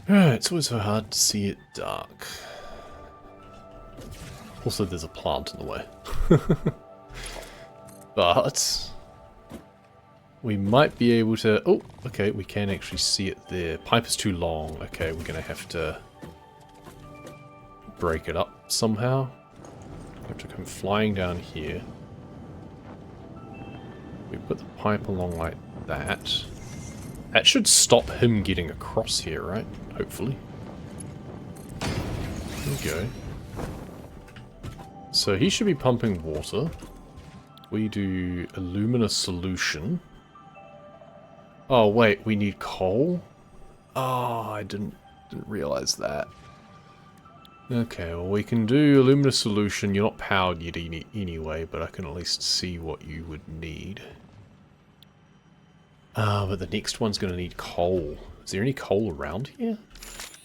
It's always so hard to see it dark. Also, there's a plant in the way. But we might be able to... Oh, okay, we can actually see it there. Pipe is too long. Okay, we're going to have to break it up somehow. We have to come flying down here. We put the pipe along like that. That should stop him getting across here, right? Hopefully. There we go. So he should be pumping water. We do alumina solution. Oh wait, we need coal? Oh, I didn't realize that. Okay, well we can do alumina solution. You're not powered yet anyway, but I can at least see what you would need. But the next one's going to need coal. Is there any coal around here?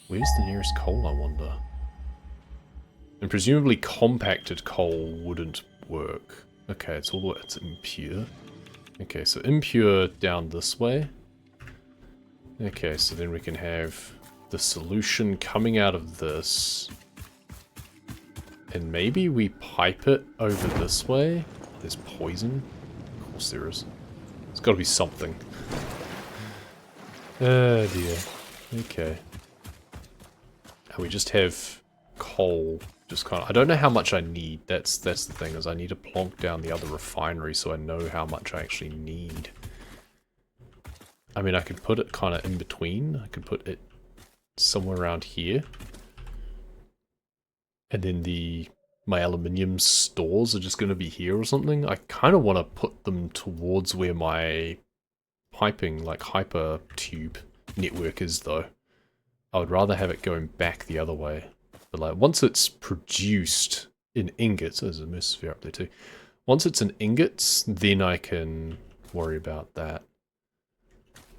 Where's the nearest coal, I wonder? And presumably compacted coal wouldn't work. Okay, it's impure. Okay, so impure down this way. Okay, so then we can have the solution coming out of this. And maybe we pipe it over this way. There's poison. Of course there is. There's got to be something. Oh dear. Okay. And we just have coal. Just kind of... I don't know how much I need. That's the thing, is I need to plonk down the other refinery so I know how much I actually need. I mean, I could put it kind of in between. I could put it somewhere around here. And then my aluminium stores are just going to be here or something. I kind of want to put them towards where my piping, like hyper tube network is though. I would rather have it going back the other way. But like once it's produced in ingots, there's a mesosphere up there too. Once it's in ingots, then I can worry about that.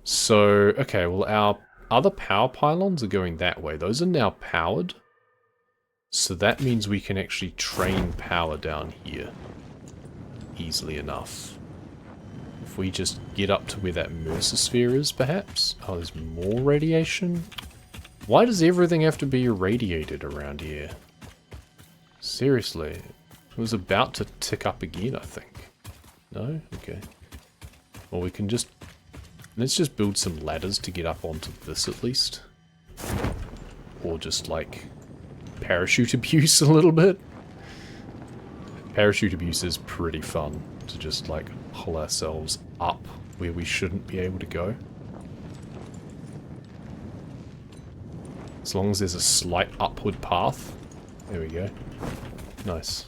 So, okay, well our other power pylons are going that way. Those are now powered. So that means we can actually train power down here easily enough. If we just get up to where that mesosphere is, perhaps? Oh, there's more radiation? Why does everything have to be irradiated around here? Seriously. It was about to tick up again, I think. No? Okay. Well, we can just... Let's just build some ladders to get up onto this at least. Or just, like, parachute abuse a little bit. Parachute abuse is pretty fun. To just, like, pull ourselves up where we shouldn't be able to go. As long as there's a slight upward path. There we go. Nice.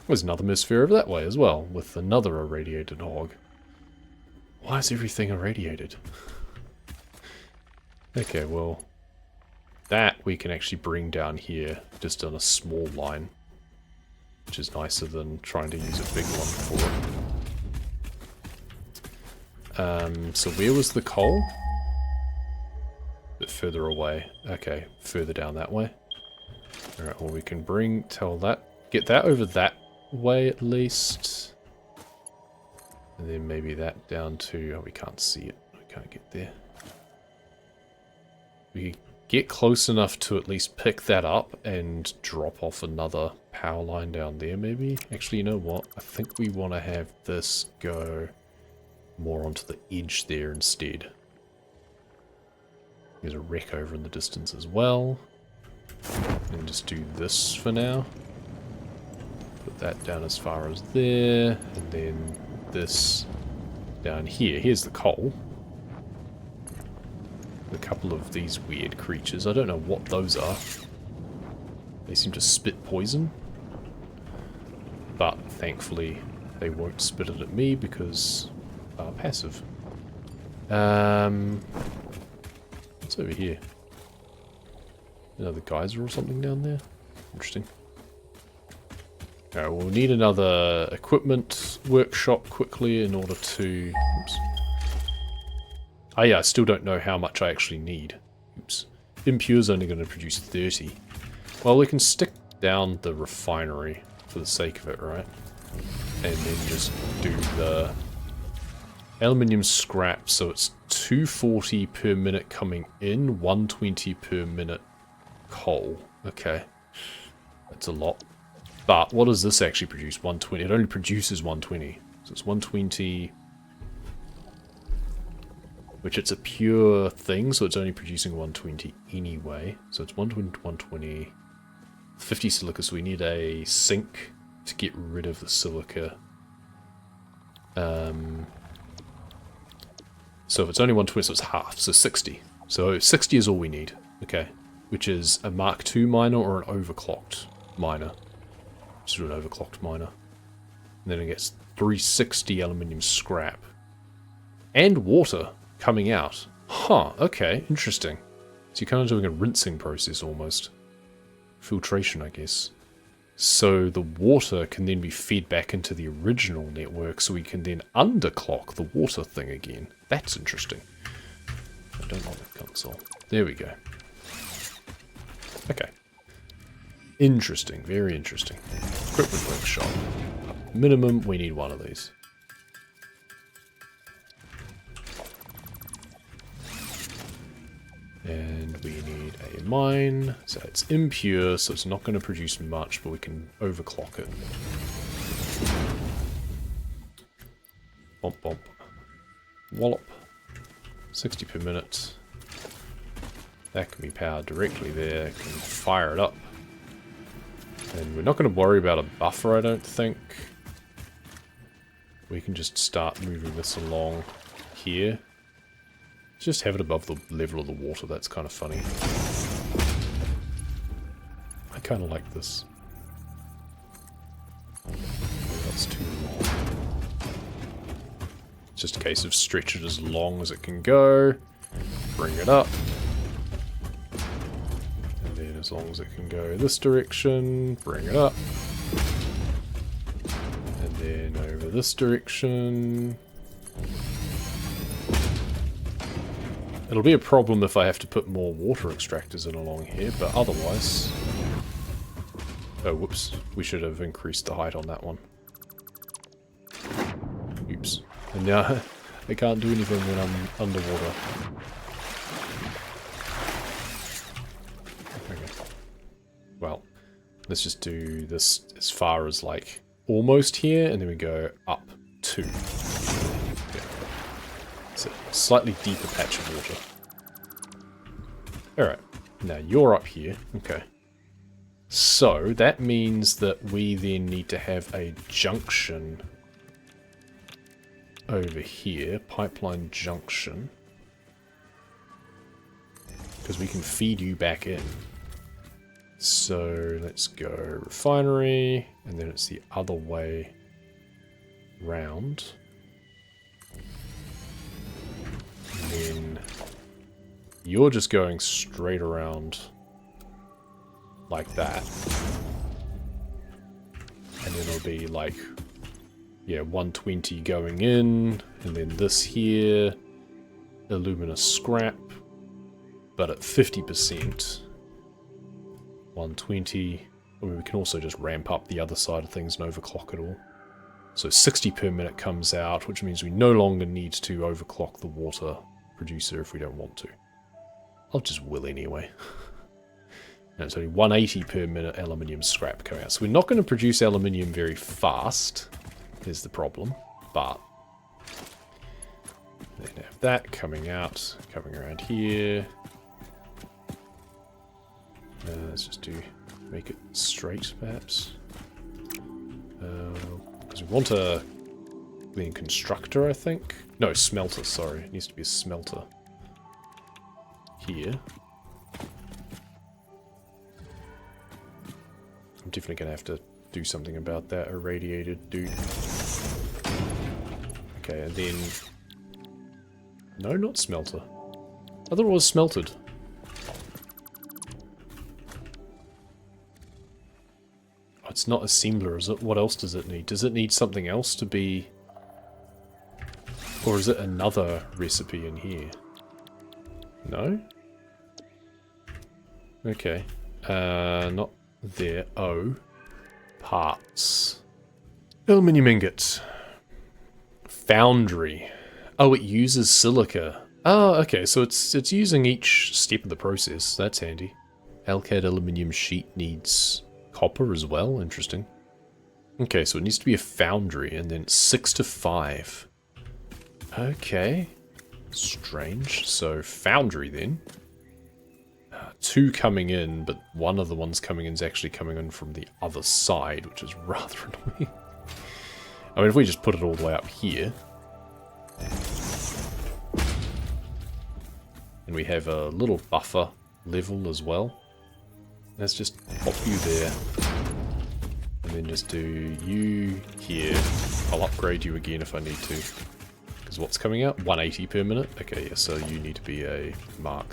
There's another mesosphere over that way as well, with another irradiated hog. Why is everything irradiated? Okay, well... that we can actually bring down here, just on a small line. Which is nicer than trying to use a big one for it. So where was the coal? A bit further away. Okay, further down that way. Alright, well we can get that over that way at least. And then maybe that down to... oh, we can't see it. We can't get there. We get close enough to at least pick that up and drop off another power line down there, maybe? Actually, you know what? I think we want to have this go more onto the edge there instead. There's a wreck over in the distance as well. And just do this for now. Put that down as far as there, and then this down here. Here's the coal. A couple of these weird creatures. I don't know what those are. They seem to spit poison. But thankfully they won't spit it at me because they're passive. What's over here? Another geyser or something down there? Interesting. Alright, we'll need another equipment workshop quickly in order to... oops. Oh yeah, I still don't know how much I actually need. Oops. Impure's only going to produce 30. Well, we can stick down the refinery for the sake of it, right? And then just do the aluminium scrap, so it's 240 per minute coming in, 120 per minute coal. Okay. That's a lot. But what does this actually produce? 120. It only produces 120. So it's 120... which it's a pure thing, so it's only producing 120 anyway. So it's 120, 120, 50 silica, so we need a sink to get rid of the silica. So if it's only 120, so it's half, so 60. So 60 is all we need, okay. Which is a Mark II miner or an overclocked miner. Let's do an overclocked miner. And then it gets 360 aluminium scrap. And water coming out. Huh, okay, interesting. So you're kind of doing a rinsing process almost. Filtration, I guess. So the water can then be fed back into the original network, so we can then underclock the water thing again. That's interesting. I don't like the console. There we go. Okay. Interesting, very interesting. Equipment workshop. Minimum, we need one of these. And we need a mine, so it's impure, so it's not going to produce much, but we can overclock it. Bump, bump. Wallop. 60 per minute. That can be powered directly there, can fire it up. And we're not going to worry about a buffer, I don't think. We can just start moving this along here. Just have it above the level of the water, that's kind of funny. I kind of like this. That's too long. It's just a case of stretch it as long as it can go, bring it up, and then as long as it can go this direction, bring it up, and then over this direction. It'll be a problem if I have to put more water extractors in along here, but otherwise... Oh, whoops. We should have increased the height on that one. Oops. And now I can't do anything when I'm underwater. Okay. Well, let's just do this as far as, like, almost here, and then we go up 2. It's a slightly deeper patch of water. Alright, now you're up here. Okay. So, that means that we then need to have a junction over here. Pipeline junction. Because we can feed you back in. So, let's go refinery, and then it's the other way round. And then you're just going straight around like that. And then it'll be like, yeah, 120 going in, and then this here, alumina scrap, but at 50%. 120. I mean, we can also just ramp up the other side of things and overclock it all. So 60 per minute comes out, which means we no longer need to overclock the water producer if we don't want to. I'll just will anyway. And it's only 180 per minute aluminium scrap coming out. So we're not going to produce aluminium very fast, is the problem. But then have that coming out, coming around here. Let's just make it straight, perhaps. Because we want a clean constructor, I think. No, smelter, sorry. It needs to be a smelter. Here. I'm definitely going to have to do something about that irradiated dude. Okay, and then... No, not smelter. I thought it was smelted. Oh, it's not assembler, is it? What else does it need? Does it need something else to be... Or is it another recipe in here? No? Okay. Not there. Oh. Parts. Aluminium ingots. Foundry. Oh, it uses silica. Oh, okay, so it's using each step of the process. That's handy. Alcad aluminium sheet needs copper as well. Interesting. Okay, so it needs to be a foundry, and then 6 to 5. Okay. Strange. So, foundry then. 2 coming in, but one of the ones coming in is actually coming in from the other side, which is rather annoying. I mean, if we just put it all the way up here, and we have a little buffer level as well, let's just pop you there, and then just do you here. I'll upgrade you again if I need to, because what's coming out? 180 per minute? Okay, yeah, so you need to be a not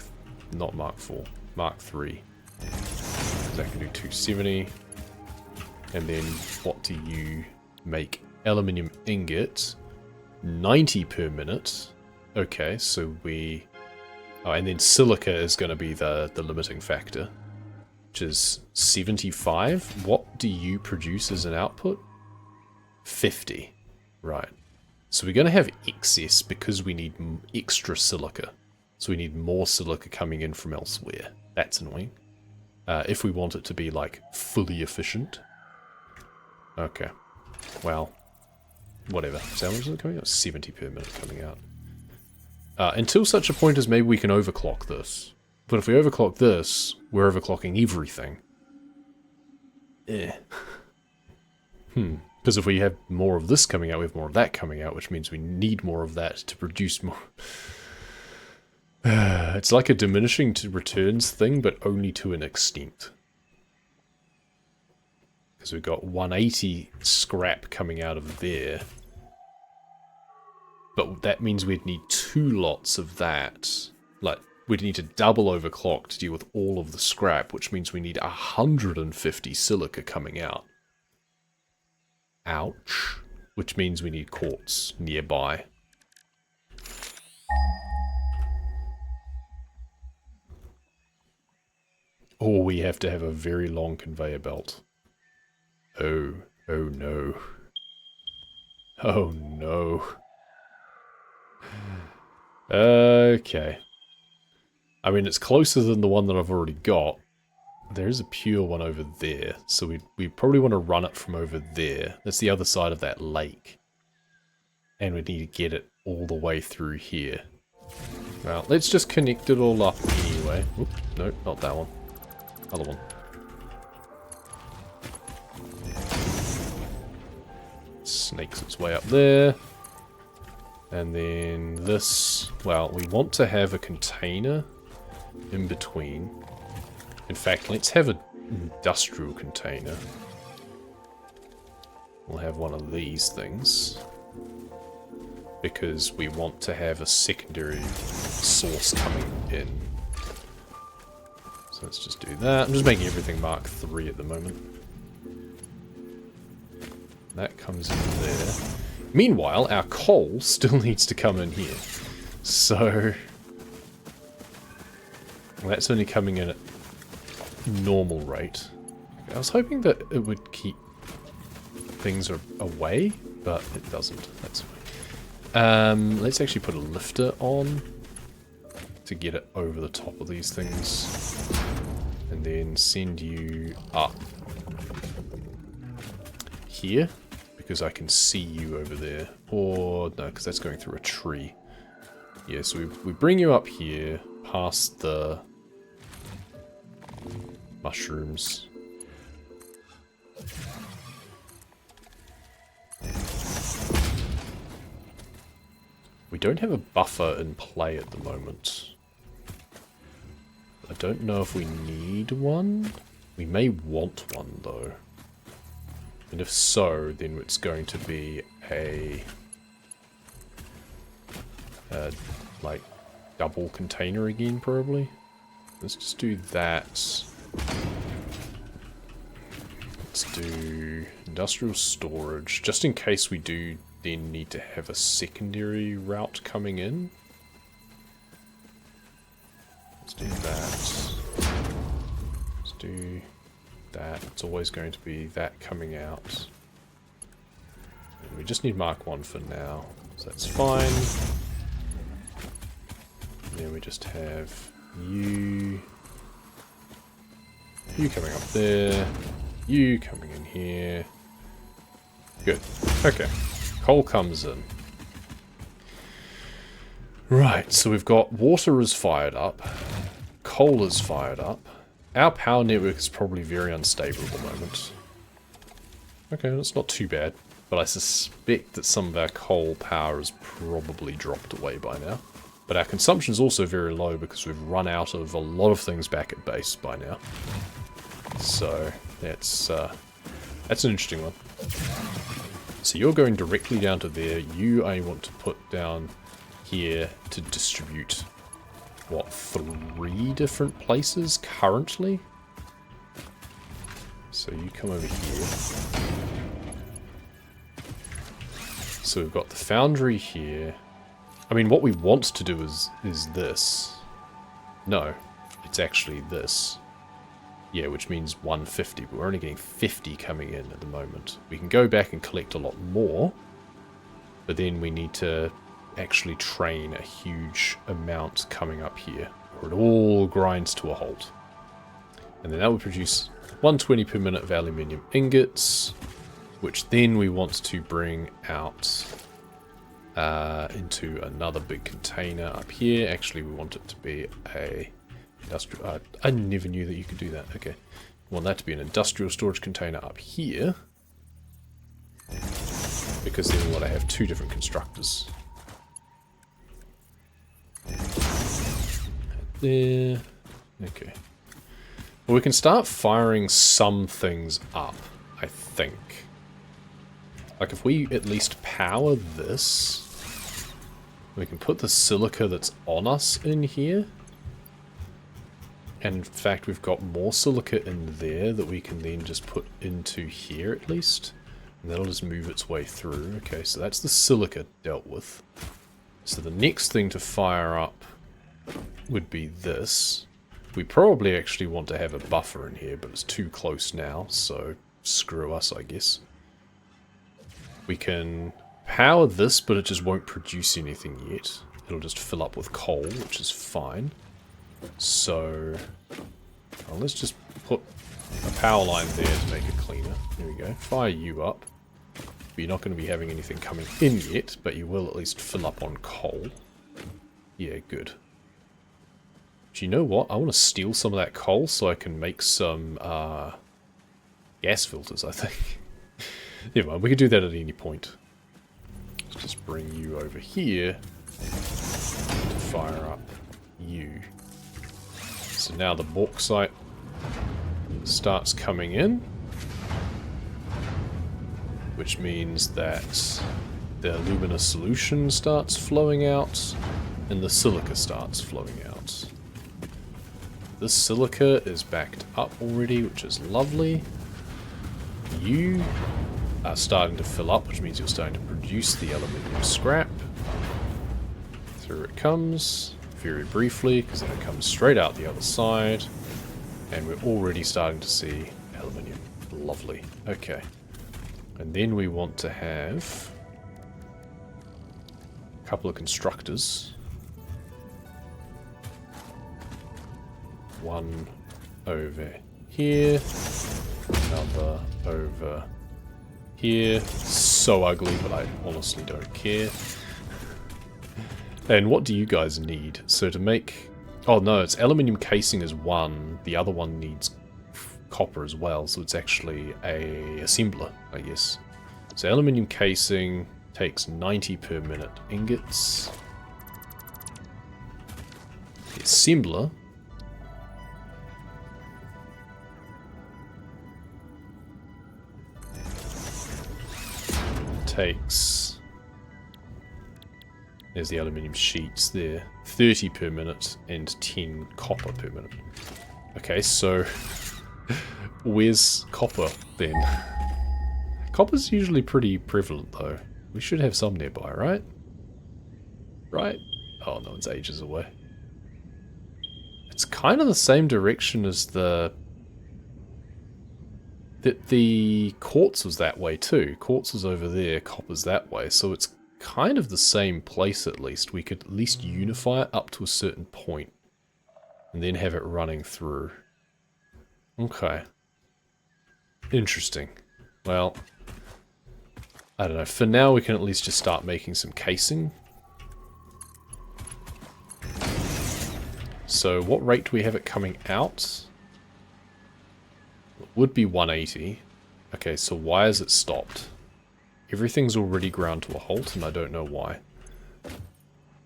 Mark 4, Mark 3. That can do 270. And then what do you make? Aluminium ingot, 90 per minute. Okay, so we... Oh, and then silica is going to be the limiting factor, which is 75. What do you produce as an output? 50. Right. So we're going to have excess because we need extra silica. So we need more silica coming in from elsewhere. That's annoying. If we want it to be, like, fully efficient. Okay. Well, whatever. So how much is it coming out? 70 per minute coming out. Until such a point as maybe we can overclock this. But if we overclock this, we're overclocking everything. Because if we have more of this coming out, we have more of that coming out, which means we need more of that to produce more. It's like a diminishing returns thing, but only to an extent. Because we've got 180 scrap coming out of there. But that means we'd need 2 lots of that. Like, we'd need to double overclock to deal with all of the scrap, which means we need 150 silica coming out. Ouch. Which means we need quartz nearby. Or we have to have a very long conveyor belt. Oh no. Oh no. Okay. I mean, it's closer than the one that I've already got. There is a pure one over there, so we probably want to run it from over there. That's the other side of that lake. And we need to get it all the way through here. Well, let's just connect it all up anyway. Oop, no, not that one. Other one. Snakes its way up there. And then this, well, we want to have a container in between. In fact, let's have an industrial container. We'll have one of these things. Because we want to have a secondary source coming in. So let's just do that. I'm just making everything Mark 3 at the moment. That comes in there. Meanwhile, our coal still needs to come in here. So... well, that's only coming in at normal rate. I was hoping that it would keep things away, but it doesn't. That's fine. Let's actually put a lifter on to get it over the top of these things. And then send you up here, because I can see you over there. Or, no, because that's going through a tree. Yeah, so we bring you up here, past the mushrooms. We don't have a buffer in play at the moment. I don't know if we need one. We may want one, though. And if so, then it's going to be a like, double container again, probably. Let's just do that. Let's do industrial storage, just in case we do then need to have a secondary route coming in. Let's do that. Let's do that. It's always going to be that coming out. And we just need Mark 1 for now, so that's fine. then we just have you coming up there, you coming in here. Good. Okay. Coal comes in. Right, so we've got water is fired up, coal is fired up. Our power network is probably very unstable at the moment. Okay, that's not too bad, but I suspect that some of our coal power has probably dropped away by now. But our consumption is also very low because we've run out of a lot of things back at base by now. So that's an interesting one. So you're going directly down to there. You I want to put down here to distribute, what, 3 different places currently? So you come over here. So we've got the foundry here. I mean, what we want to do is this. No, it's actually this. Yeah, which means 150, but we're only getting 50 coming in at the moment. We can go back and collect a lot more, but then we need to actually train a huge amount coming up here, or it all grinds to a halt. And then that would produce 120 per minute of aluminium ingots, which then we want to bring out into another big container up here. Actually, we want it to be a industrial... I never knew that you could do that. Okay. We want that to be an industrial storage container up here, because then we want to have 2 different constructors. There. Okay. Well, we can start firing some things up, I think. Like, if we at least power this, we can put the silica that's on us in here. And in fact, we've got more silica in there that we can then just put into here at least. And that'll just move its way through. Okay, so that's the silica dealt with. So the next thing to fire up would be this. We probably actually want to have a buffer in here, but it's too close now, so screw us, I guess. We can power this, but it just won't produce anything yet. It'll just fill up with coal, which is fine. So, well, let's just put a power line there to make it cleaner. There we go. Fire you up. You're not going to be having anything coming in yet, but you will at least fill up on coal. Yeah, good. Do you know what? I want to steal some of that coal so I can make some gas filters, I think. Never mind, we can do that at any point. Let's just bring you over here to fire up you. So now the bauxite starts coming in, which means that the alumina solution starts flowing out and the silica starts flowing out. This silica is backed up already, which is lovely. You are starting to fill up, which means you're starting to produce the aluminium scrap. Through it comes, very briefly, because then it comes straight out the other side. And we're already starting to see aluminium. Lovely. Okay. And then we want to have a couple of constructors. One over here, another over here. So ugly, but I honestly don't care. And what do you guys need? So to make... Oh no, it's aluminium casing is one. The other one needs copper as well, so it's actually a assembler, I guess. So aluminium casing takes 90 per minute ingots. The assembler takes, there's the aluminium sheets there, 30 per minute and 10 copper per minute. Okay, so where's copper then? Copper's usually pretty prevalent though. We should have some nearby, right? Right? Oh no, it's ages away. It's kind of the same direction as the quartz was that way too. Quartz is over there, copper's that way, so it's kind of the same place at least. We could at least unify it up to a certain point and then have it running through. Okay. Interesting. Well, I don't know. For now, we can at least just start making some casing. So what rate do we have it coming out? It would be 180. Okay, so why has it stopped? Everything's already ground to a halt, and I don't know why.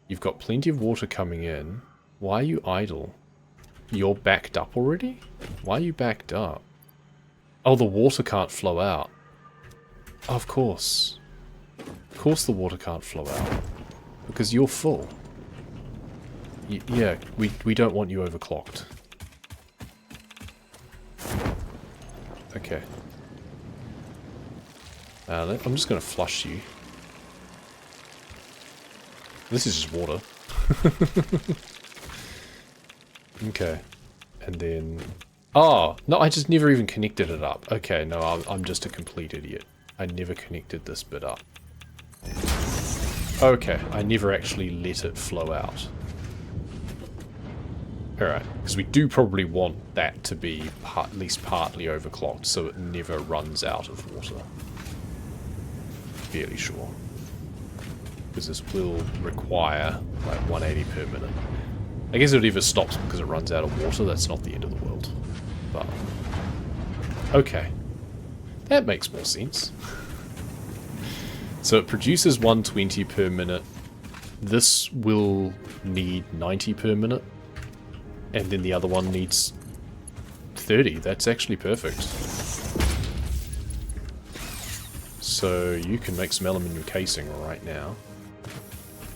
You've got plenty of water coming in. Why are you idle? You're backed up already? Why are you backed up? Oh, the water can't flow out. Of course. Of course the water can't flow out. Because you're full. Yeah, we don't want you overclocked. Okay. I'm just going to flush you. This is just water. Okay. And then... Oh! No, I just never even connected it up. Okay, no, I'm just a complete idiot. I never connected this bit up. Okay, I never actually let it flow out. Alright, because we do probably want that to be at least partly overclocked so it never runs out of water. Fairly sure. Because this will require like 180 per minute. I guess it either stops because it runs out of water, that's not the end of the world. But, okay. That makes more sense. So it produces 120 per minute. This will need 90 per minute. And then the other one needs 30. That's actually perfect. So you can make some aluminium casing right now.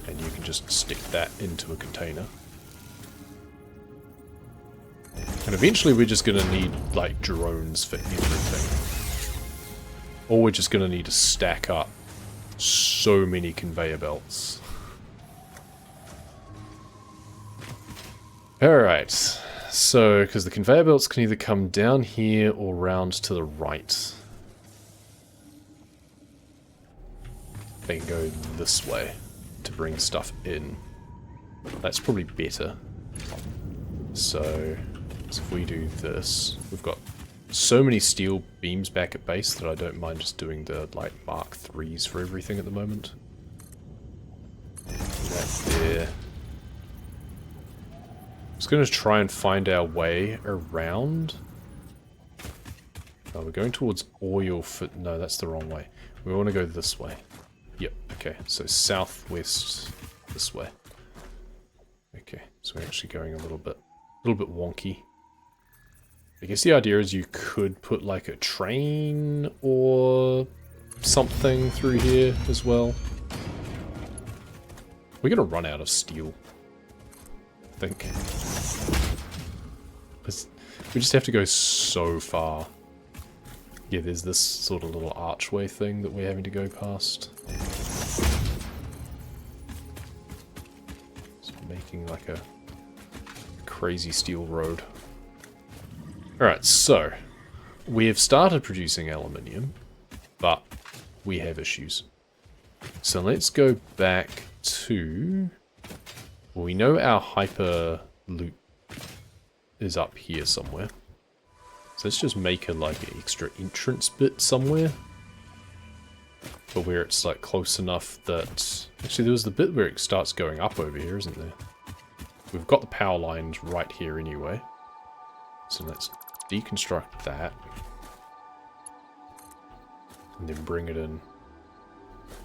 And you can just stick that into a container. And eventually we're just going to need, like, drones for everything. Or we're just going to need to stack up so many conveyor belts. Alright, so, because the conveyor belts can either come down here or round to the right. They can go this way to bring stuff in. That's probably better. So if we do this, we've got so many steel beams back at base that I don't mind just doing the, like, Mark 3s for everything at the moment. That there. Just going to try and find our way around. Oh, we're going towards oil for... No, that's the wrong way. We want to go this way. Yep, okay. So southwest this way. Okay, so we're actually going a little bit wonky. I guess the idea is you could put like a train or something through here as well. We're going to run out of steel. I think. We just have to go so far. Yeah, there's this sort of little archway thing that we're having to go past. It's making like a crazy steel road. Alright, so we have started producing aluminium, but we have issues. So let's go back to... Well, we know our hyper loop is up here somewhere. So let's just make a like an extra entrance bit somewhere. But where it's like close enough that... Actually, there was the bit where it starts going up over here, isn't there? We've got the power lines right here anyway. So let's deconstruct that. And then bring it in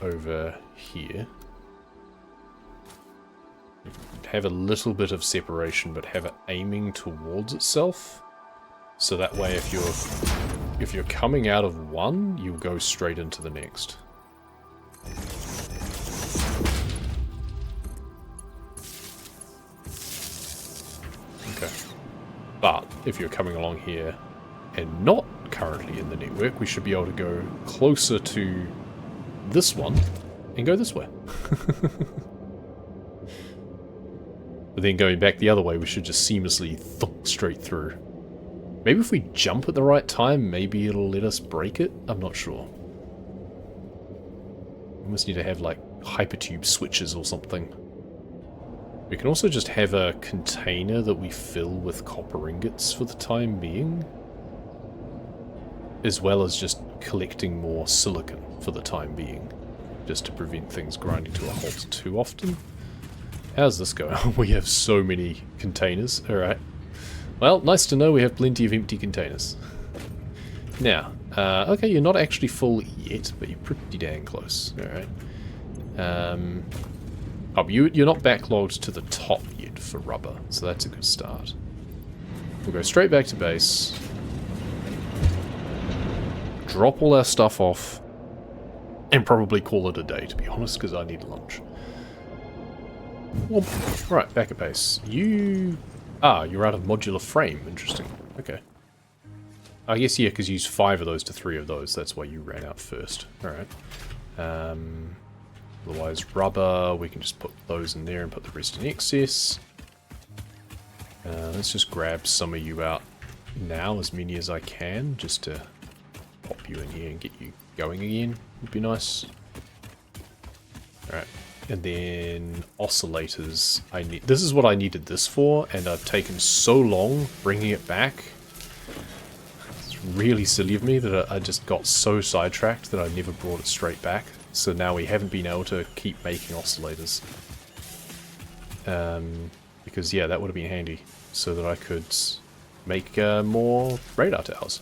over here. Have a little bit of separation, but have it aiming towards itself. So that way if you're coming out of one, you'll go straight into the next. Okay. But if you're coming along here and not currently in the network, we should be able to go closer to this one and go this way. But then going back the other way, we should just seamlessly thunk straight through. Maybe if we jump at the right time, maybe it'll let us break it? I'm not sure. We must need to have, like, hypertube switches or something. We can also just have a container that we fill with copper ingots for the time being, as well as just collecting more silicon for the time being, just to prevent things grinding to a halt too often. How's this going? We have so many containers. Alright. Well, nice to know we have plenty of empty containers. Now, okay, you're not actually full yet, but you're pretty dang close. Alright. Oh, but you're not backlogged to the top yet for rubber, so that's a good start. We'll go straight back to base. Drop all our stuff off. And probably call it a day, to be honest, because I need lunch. Well, right, back at base. You're out of modular frame. Interesting. Okay. I guess, yeah, because you used 5 of those to 3 of those. That's why you ran out first. Alright. Otherwise, rubber, we can just put those in there and put the rest in excess. Let's just grab some of you out now, as many as I can, just to pop you in here and get you going again. Would be nice. Alright. And then oscillators. This is what I needed this for, and I've taken so long bringing it back. It's really silly of me that I just got so sidetracked that I never brought it straight back. So now we haven't been able to keep making oscillators. Because, yeah, that would have been handy. So that I could make more radar towers.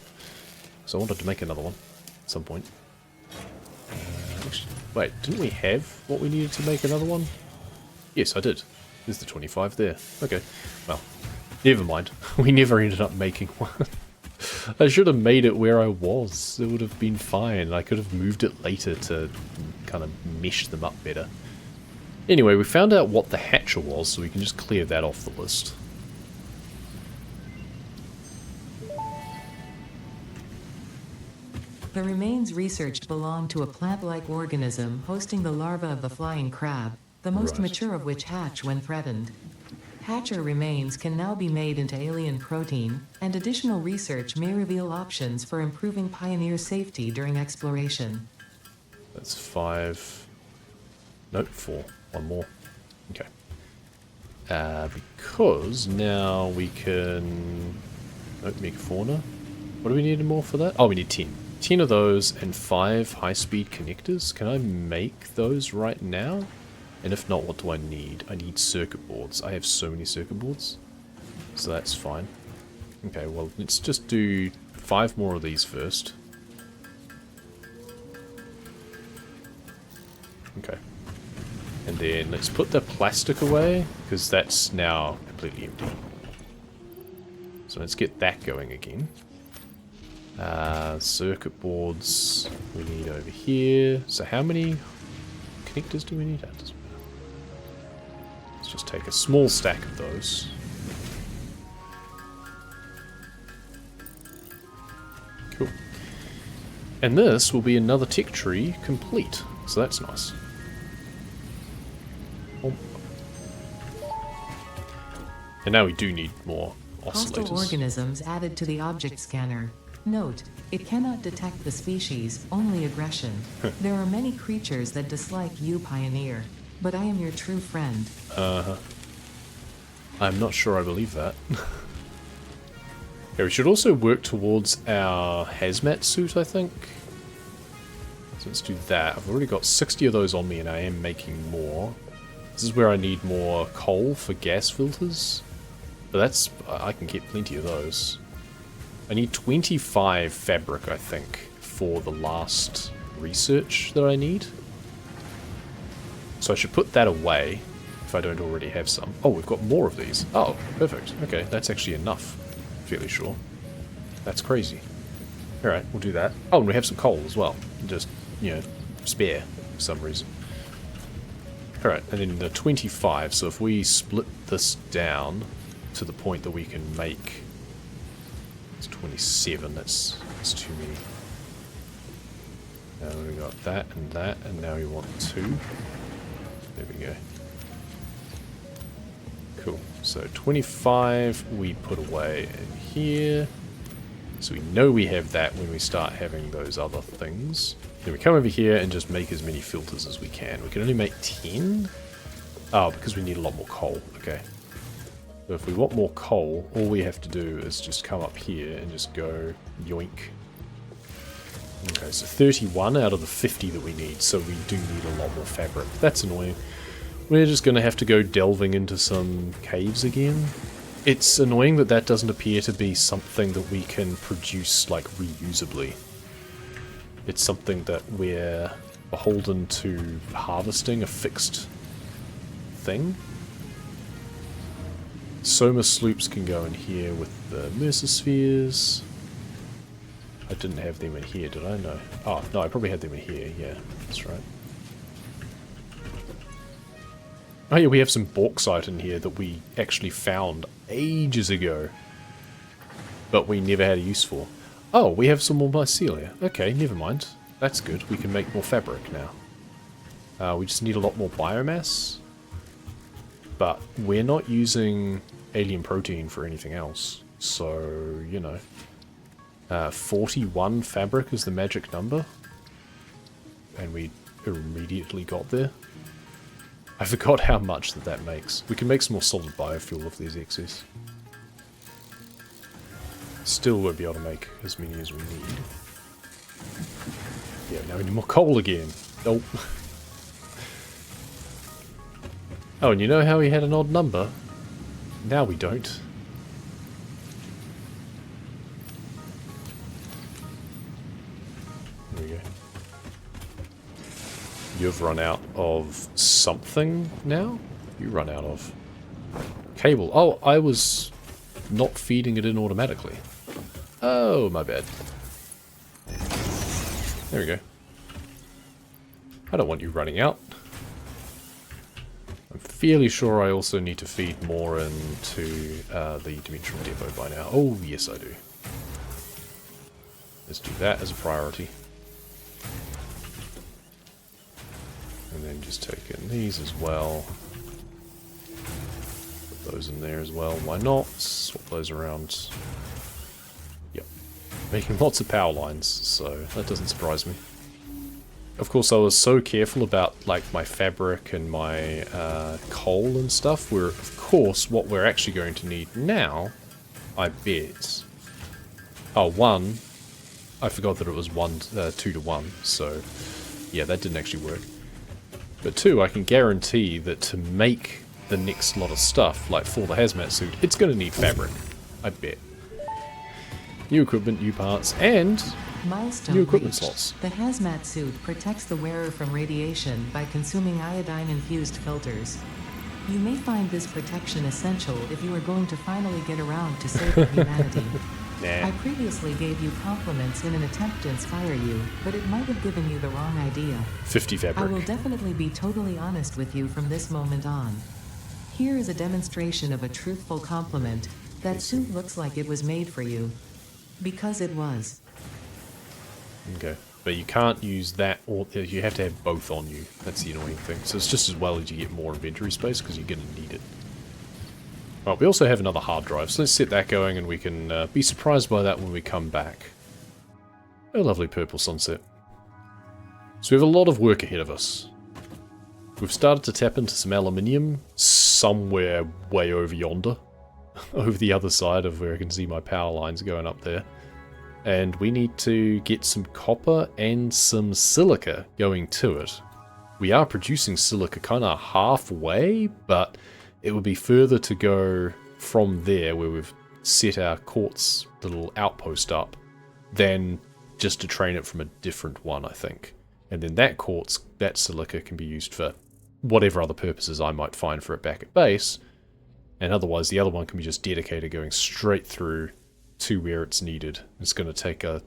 So I wanted to make another one at some point. Wait, didn't we have what we needed to make another one? Yes, I did. There's the 25 there. Okay. Well, never mind. We never ended up making one. I should have made it where I was. It would have been fine. I could have moved it later to kind of mesh them up better. Anyway, we found out what the hatcher was, so we can just clear that off the list. The remains researched belong to a plant-like organism hosting the larva of the flying crab, the most mature of which hatch when threatened. Hatcher remains can now be made into alien protein, and additional research may reveal options for improving Pioneer safety during exploration. That's 5. Nope, 4. One more. Okay. Because now we can... Nope, megafauna. What do we need more for that? Oh, we need 10. 10 of those and 5 high-speed connectors. Can I make those right now? And if not, what do I need? I need circuit boards. I have so many circuit boards. So that's fine. Okay, well, let's just do 5 more of these first. Okay. And then let's put the plastic away, because that's now completely empty. So let's get that going again. Circuit boards we need over here. So how many connectors do we need? That doesn't matter. Let's just take a small stack of those. Cool. And this will be another tech tree complete. So that's nice. Oh. And now we do need more oscillators. Hostile organisms added to the object scanner. Note, it cannot detect the species, only aggression. There are many creatures that dislike you, Pioneer, but I am your true friend. I'm not sure I believe that. Okay, we should also work towards our hazmat suit, I think. So let's do that. I've already got 60 of those on me and I am making more. This is where I need more coal for gas filters. But that's... I can get plenty of those. I need 25 fabric, I think, for the last research that I need. So I should put that away, if I don't already have some. Oh, we've got more of these. Oh, perfect. Okay, that's actually enough. Fairly sure. That's crazy. Alright, we'll do that. Oh, and we have some coal as well. Just, you know, spare for some reason. Alright, and then the 25. So if we split this down to the point that we can make... It's 27, that's too many. Now we got that, and now we want 2. There we go. Cool. So 25 we put away in here. So we know we have that when we start having those other things. Then we come over here and just make as many filters as we can. We can only make 10? Oh, because we need a lot more coal. Okay. So if we want more coal, all we have to do is just come up here and just go yoink. Okay, so 31 out of the 50 that we need, so we do need a lot more fabric. That's annoying. We're just going to have to go delving into some caves again. It's annoying that that doesn't appear to be something that we can produce, like, reusably. It's something that we're beholden to harvesting a fixed thing. Soma sloops can go in here with the Mercer spheres. I didn't have them in here, did I? No. Oh, no, I probably had them in here. Yeah, that's right. Oh yeah, we have some bauxite in here that we actually found ages ago. But we never had a use for. Oh, we have some more mycelia. Okay, never mind. That's good. We can make more fabric now. We just need a lot more biomass. But we're not using alien protein for anything else. So, you know. 41 fabric is the magic number. And we immediately got there. I forgot how much that makes. We can make some more solid biofuel if there's excess. Still won't be able to make as many as we need. Yeah, now we need more coal again. Nope. Oh, and you know how he had an odd number? Now we don't. There we go. You've run out of something now? You run out of cable. Oh, I was not feeding it in automatically. Oh, my bad. There we go. I don't want you running out. I'm fairly sure I also need to feed more into the dimensional depot by now. Oh, yes I do. Let's do that as a priority. And then just take in these as well. Put those in there as well. Why not? Swap those around. Yep. Making lots of power lines, so that doesn't surprise me. Of course, I was so careful about like my fabric and my coal and stuff. Where, of course, what we're actually going to need now, I bet. Oh, one. I forgot that it was 2 to 1. So, yeah, that didn't actually work. But 2, I can guarantee that to make the next lot of stuff, like for the hazmat suit, it's going to need fabric. I bet. New equipment, new parts, and Milestone new equipment reached. slots. The hazmat suit protects the wearer from radiation by consuming iodine-infused filters. You may find this protection essential if you are going to finally get around to saving humanity. Nah. I previously gave you compliments in an attempt to inspire you, but it might have given you the wrong idea. 50 fabric. I will definitely be totally honest with you from this moment on. Here is a demonstration of a truthful compliment. That suit looks like it was made for you. Because it was. Okay. But you can't use that, or you have to have both on you. That's the annoying thing. So it's just as well as you get more inventory space, because you're going to need it. Right, we also have another hard drive, so let's set that going and we can be surprised by that when we come back. A lovely purple sunset. So we have a lot of work ahead of us. We've started to tap into some aluminium somewhere way over yonder. Over the other side of where I can see my power lines going up there. And we need to get some copper and some silica going to it. We are producing silica kind of halfway, but it would be further to go from there where we've set our quartz little outpost up than just to train it from a different one, I think. And then that quartz, that silica can be used for whatever other purposes I might find for it back at base. And otherwise the other one can be just dedicated going straight through to where it's needed. It's going to take a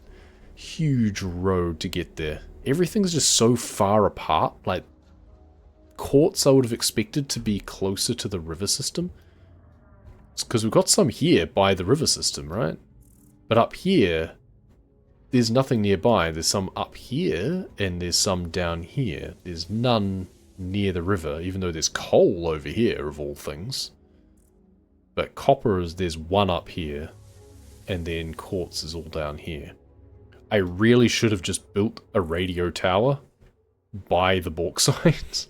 huge road to get there. Everything's just so far apart. Like, quartz I would have expected to be closer to the river system. It's because we've got some here by the river system, right? But up here, there's nothing nearby. There's some up here, and there's some down here. There's none near the river, even though there's coal over here, of all things. But copper is, there's one up here, and then quartz is all down here. I really should have just built a radio tower by the bauxite.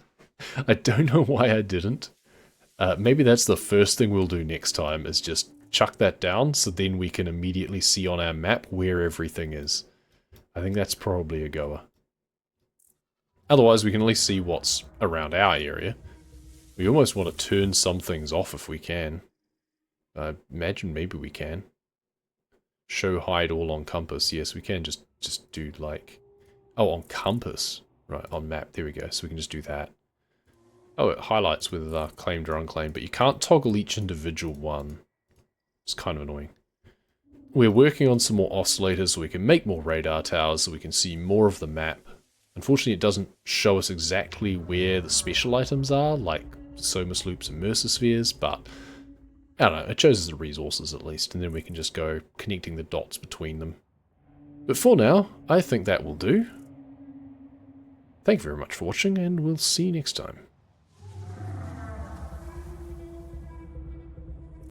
I don't know why I didn't. Maybe that's the first thing we'll do next time, is just chuck that down so then we can immediately see on our map where everything is. I think that's probably a goer. Otherwise, we can at least see what's around our area. We almost want to turn some things off if we can. I imagine maybe we can. Show hide all on compass. Yes, we can just do like... Oh, on compass. Right, on map. There we go. So we can just do that. Oh, it highlights whether claimed or unclaimed, but you can't toggle each individual one. It's kind of annoying. We're working on some more oscillators so we can make more radar towers so we can see more of the map. Unfortunately, it doesn't show us exactly where the special items are, like Somas loops and Mercer spheres, but I don't know, it shows us the resources at least, and then we can just go connecting the dots between them. But for now, I think that will do. Thank you very much for watching, and we'll see you next time.